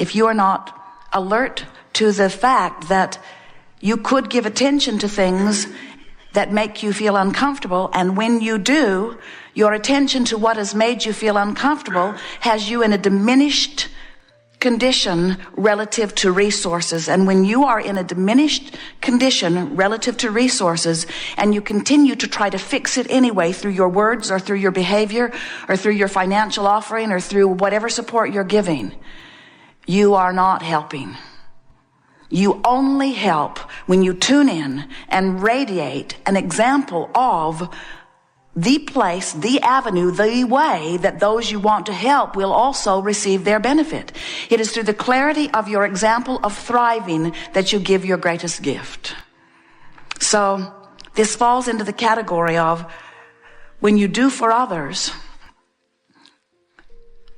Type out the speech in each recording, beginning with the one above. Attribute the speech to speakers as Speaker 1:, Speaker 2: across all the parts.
Speaker 1: if you are not alert to the fact that you could give attention to things that make you feel uncomfortable, and when you do, your attention to what has made you feel uncomfortable has you in a diminished condition relative to resources. And when you are in a diminished condition relative to resources, and you continue to try to fix it anyway through your words or through your behavior or through your financial offering or through whatever support you're giving, you are not helping. You only help when you tune in and radiate an example of the place, the avenue, the way that those you want to help will also receive their benefit. It is through the clarity of your example of thriving that you give your greatest gift. So this falls into the category of when you do for others,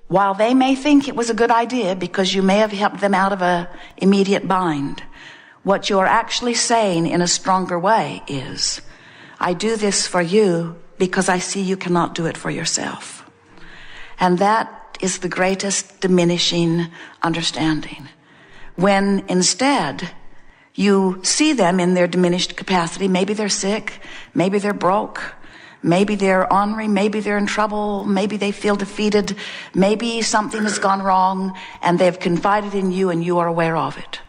Speaker 1: while they may think it was a good idea because you may have helped them out of an immediate bind, what you're actually saying in a stronger way is, I do this for you because I see you cannot do it for yourself. And that is the greatest diminishing understanding. When instead you see them in their diminished capacity, maybe they're sick, maybe they're broke, maybe they're ornery, maybe they're in trouble, maybe they feel defeated, maybe something has gone wrong, and they've confided in you and you are aware of it.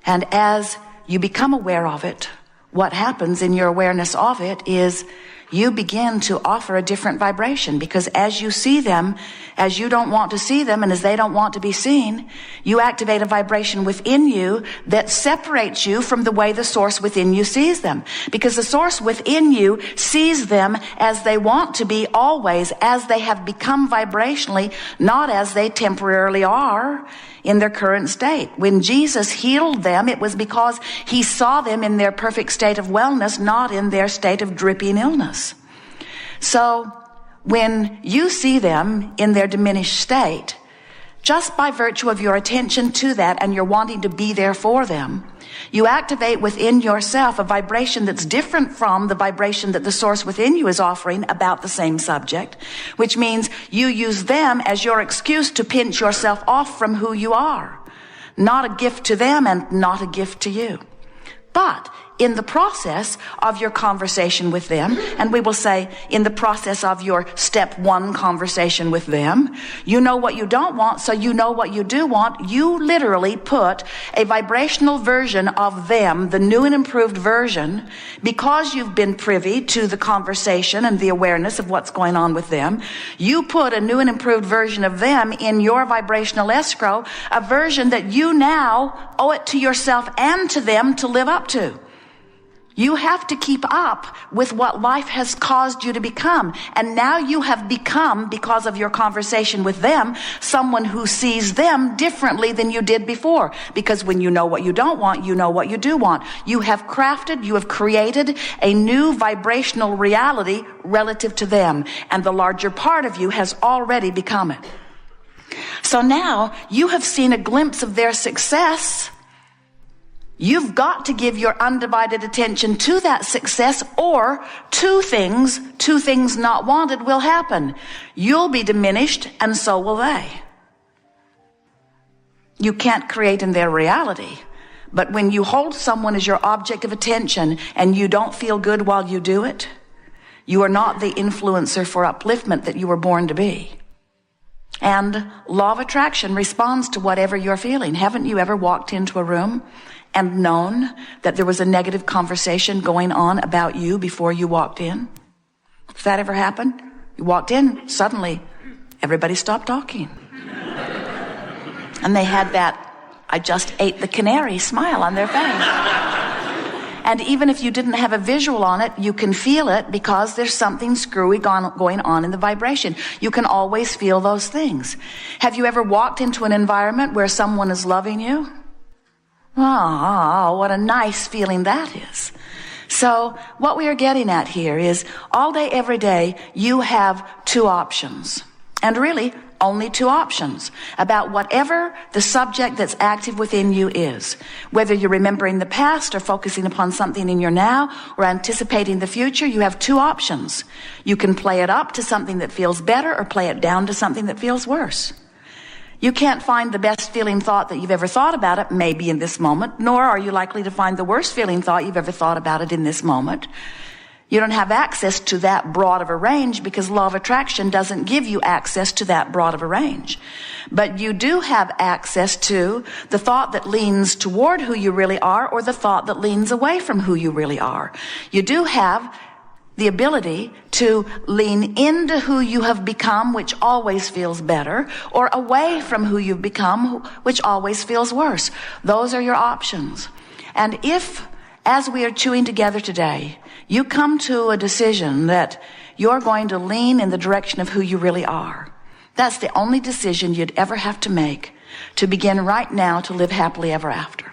Speaker 1: And as you become aware of it, what happens in your awareness of it is you begin to offer a different vibration, because as you see them, as you don't want to see them and as they don't want to be seen, you activate a vibration within you that separates you from the way the source within you sees them. Because the source within you sees them as they want to be always, as they have become vibrationally, not as they temporarily are in their current state. When Jesus healed them, it was because he saw them in their perfect state of wellness, not in their state of dripping illness. So when you see them in their diminished state, just by virtue of your attention to that and you're wanting to be there for them, you activate within yourself a vibration that's different from the vibration that the source within you is offering about the same subject, which means you use them as your excuse to pinch yourself off from who you are. Not a gift to them and not a gift to you. But in the process of your conversation with them, and we will say in the process of your step one conversation with them, you know what you don't want, so you know what you do want. You literally put a vibrational version of them, the new and improved version, because you've been privy to the conversation and the awareness of what's going on with them. You put a new and improved version of them in your vibrational escrow, a version that you now owe it to yourself and to them to live up to. You have to keep up with what life has caused you to become. And now you have become, because of your conversation with them, someone who sees them differently than you did before. Because when you know what you don't want, you know what you do want. You have crafted, you have created a new vibrational reality relative to them. And the larger part of you has already become it. So now you have seen a glimpse of their success. You've got to give your undivided attention to that success, or two things not wanted will happen. You'll be diminished, and so will they. You can't create in their reality, but when you hold someone as your object of attention and you don't feel good while you do it, you are not the influencer for upliftment that you were born to be. And law of attraction responds to whatever you're feeling. Haven't you ever walked into a room and known that there was a negative conversation going on about you before you walked in? Has that ever happened? You walked in, suddenly everybody stopped talking. And they had that, I just ate the canary smile on their face. And even if you didn't have a visual on it, you can feel it because there's something screwy going on in the vibration. You can always feel those things. Have you ever walked into an environment where someone is loving you? Oh, what a nice feeling that is. So what we are getting at here is all day, every day, you have two options. And really, only two options about whatever the subject that's active within you is. Whether you're remembering the past or focusing upon something in your now or anticipating the future, you have two options. You can play it up to something that feels better or play it down to something that feels worse. You can't find the best feeling thought that you've ever thought about it, maybe in this moment, nor are you likely to find the worst feeling thought you've ever thought about it in this moment. You don't have access to that broad of a range because law of attraction doesn't give you access to that broad of a range. But you do have access to the thought that leans toward who you really are or the thought that leans away from who you really are. You do have the ability to lean into who you have become, which always feels better, or away from who you've become, which always feels worse. Those are your options. And if, as we are chewing together today, you come to a decision that you're going to lean in the direction of who you really are, that's the only decision you'd ever have to make to begin right now to live happily ever after.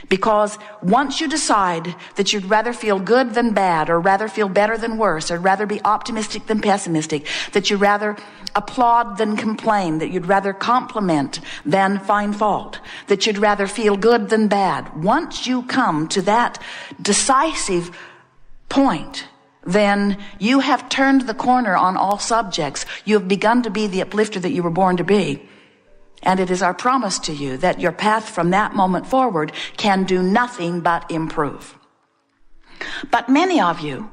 Speaker 1: Because once you decide that you'd rather feel good than bad, or rather feel better than worse, or rather be optimistic than pessimistic, that you'd rather applaud than complain, that you'd rather compliment than find fault, that you'd rather feel good than bad, once you come to that decisive point, then you have turned the corner on all subjects. You have begun to be the uplifter that you were born to be. And it is our promise to you that your path from that moment forward can do nothing but improve. But many of you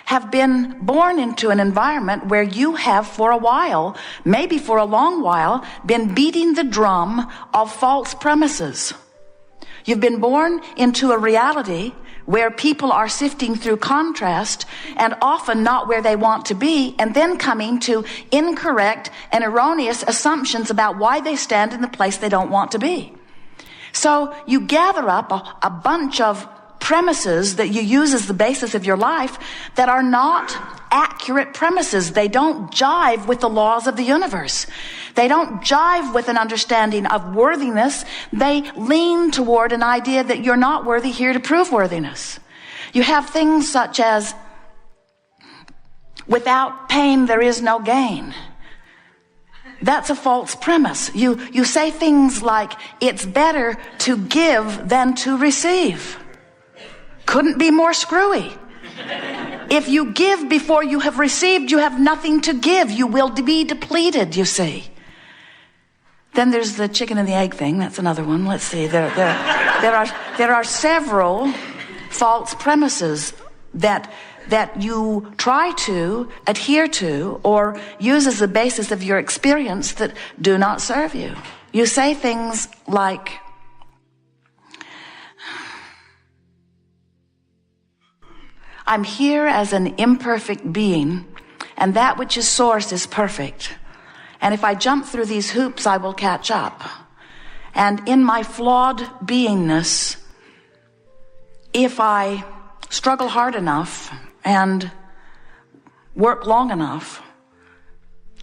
Speaker 1: have been born into an environment where you have for a while, maybe for a long while, been beating the drum of false premises. You've been born into a reality where people are sifting through contrast and often not where they want to be, and then coming to incorrect and erroneous assumptions about why they stand in the place they don't want to be. So you gather up a bunch of premises that you use as the basis of your life that are not accurate premises. They don't jive with the laws of the universe. They don't jive with an understanding of worthiness. They lean toward an idea that you're not worthy here to prove worthiness. You have things such as, without pain there is no gain. That's a false premise. You say things like, it's better to give than to receive. Couldn't be more screwy. If you give before you have received, you have nothing to give. You will be depleted, you see. Then there's the chicken and the egg thing. That's another one. Let's see. There are several false premises that you try to adhere to or use as the basis of your experience that do not serve you. You say things like, I'm here as an imperfect being, and that which is source is perfect. And if I jump through these hoops, I will catch up. And in my flawed beingness, if I struggle hard enough and work long enough,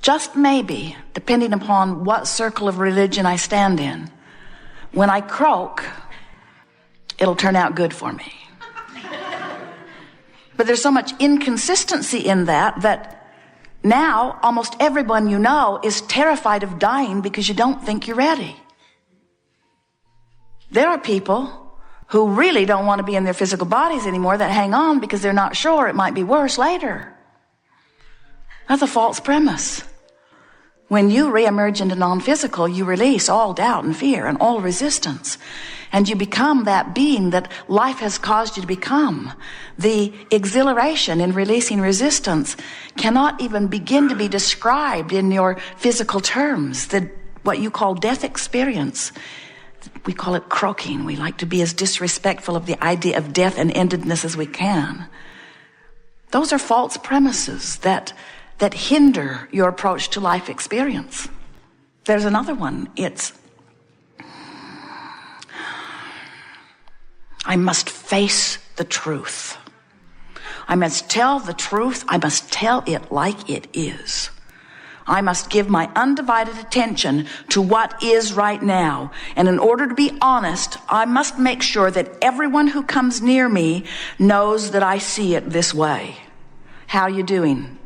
Speaker 1: just maybe, depending upon what circle of religion I stand in, when I croak, it'll turn out good for me. But there's so much inconsistency in that now almost everyone you know is terrified of dying because you don't think you're ready. There are people who really don't want to be in their physical bodies anymore that hang on because they're not sure it might be worse later. That's a false premise. When you reemerge into non-physical, you release all doubt and fear and all resistance. And you become that being that life has caused you to become. The exhilaration in releasing resistance cannot even begin to be described in your physical terms. What you call death experience, we call it croaking. We like to be as disrespectful of the idea of death and endedness as we can. Those are false premises that hinder your approach to life experience. There's another one. It's, I must face the truth. I must tell the truth. I must tell it like it is. I must give my undivided attention to what is right now. And in order to be honest, I must make sure that everyone who comes near me knows that I see it this way. How are you doing?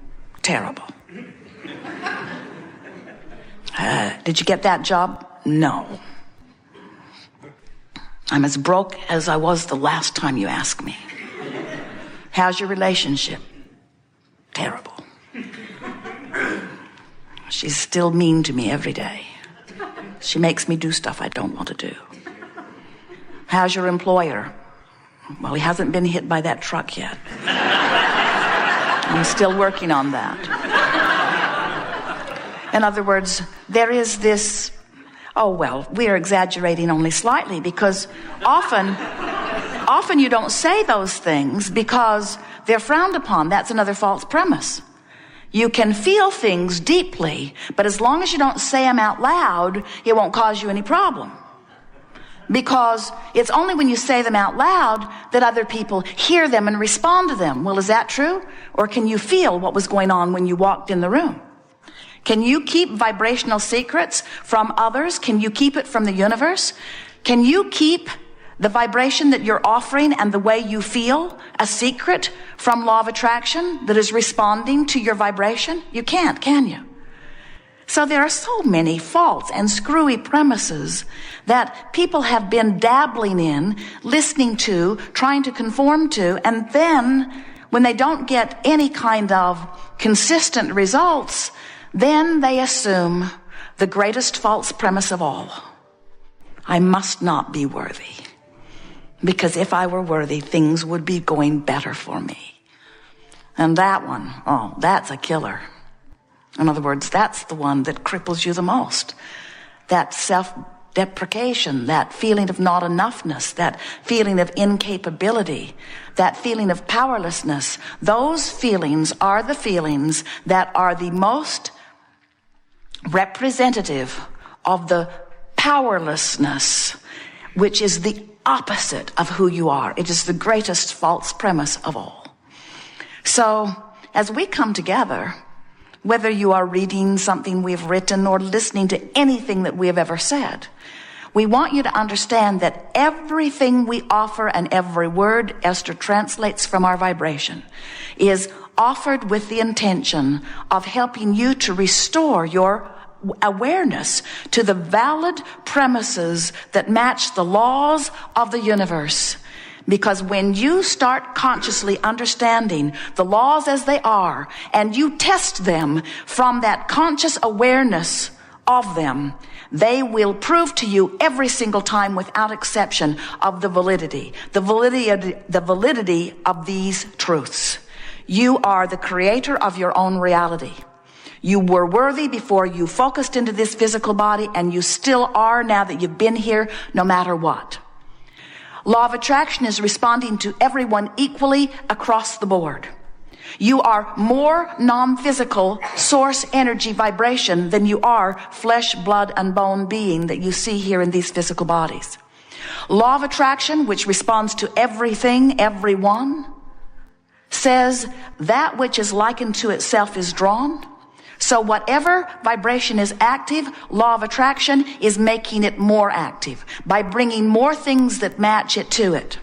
Speaker 1: Terrible. Did you get that job? No. I'm as broke as I was the last time you asked me. How's your relationship? Terrible. She's still mean to me every day. She makes me do stuff I don't want to do. How's your employer? Well, he hasn't been hit by that truck yet. I'm still working on that. In other words, there is this, oh, well, we are exaggerating only slightly, because often you don't say those things because they're frowned upon. That's another false premise. You can feel things deeply, but as long as you don't say them out loud, it won't cause you any problem. Because it's only when you say them out loud that other people hear them and respond to them. Well, is that true? Or can you feel what was going on when you walked in the room? Can you keep vibrational secrets from others? Can you keep it from the universe? Can you keep the vibration that you're offering and the way you feel a secret from law of attraction that is responding to your vibration? You can't, can you? So there are so many false and screwy premises that people have been dabbling in, listening to, trying to conform to, and then when they don't get any kind of consistent results, then they assume the greatest false premise of all. I must not be worthy, because if I were worthy, things would be going better for me. And that one, oh, that's a killer. In other words, that's the one that cripples you the most. That self-deprecation, that feeling of not enoughness, that feeling of incapability, that feeling of powerlessness. Those feelings are the feelings that are the most representative of the powerlessness, which is the opposite of who you are. It is the greatest false premise of all. So, as we come together, whether you are reading something we've written or listening to anything that we have ever said, we want you to understand that everything we offer and every word Esther translates from our vibration is offered with the intention of helping you to restore your awareness to the valid premises that match the laws of the universe. Because when you start consciously understanding the laws as they are, and you test them from that conscious awareness of them, they will prove to you every single time without exception of the validity of these truths. You are the creator of your own reality. You were worthy before you focused into this physical body, and you still are now that you've been here, no matter what. Law of attraction is responding to everyone equally across the board. You are more non-physical source energy vibration than you are flesh, blood, and bone being that you see here in these physical bodies. Law of attraction, which responds to everything, everyone, says that which is likened to itself is drawn. So whatever vibration is active, law of attraction is making it more active by bringing more things that match it to it.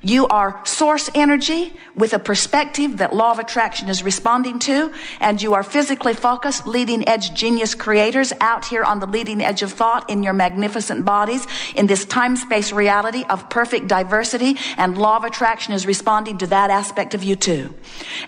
Speaker 1: You are source energy with a perspective that law of attraction is responding to, and you are physically focused, leading edge genius creators out here on the leading edge of thought in your magnificent bodies in this time-space reality of perfect diversity, and law of attraction is responding to that aspect of you too.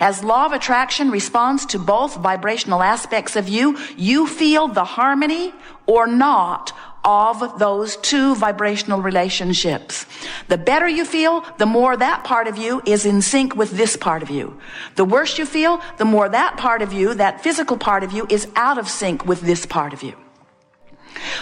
Speaker 1: As law of attraction responds to both vibrational aspects of you, you feel the harmony or not of those two vibrational relationships. The better you feel, the more that part of you is in sync with this part of you. The worse you feel, the more that part of you, that physical part of you, is out of sync with this part of you.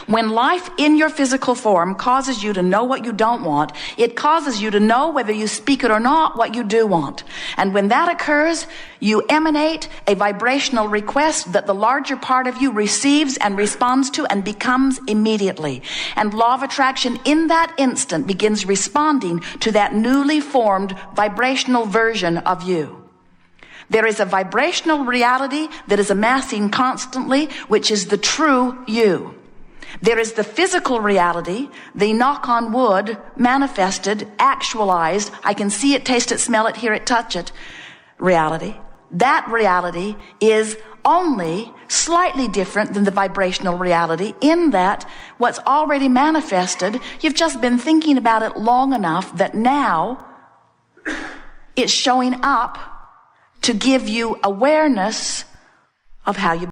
Speaker 1: When life in your physical form causes you to know what you don't want, it causes you to know, whether you speak it or not, what you do want. And when that occurs, you emanate a vibrational request that the larger part of you receives and responds to and becomes immediately. And law of attraction in that instant begins responding to that newly formed vibrational version of you. There is a vibrational reality that is amassing constantly, which is the true you. There is the physical reality, the knock on wood, manifested, actualized, I can see it, taste it, smell it, hear it, touch it, reality. That reality is only slightly different than the vibrational reality in that what's already manifested, you've just been thinking about it long enough that now it's showing up to give you awareness of how you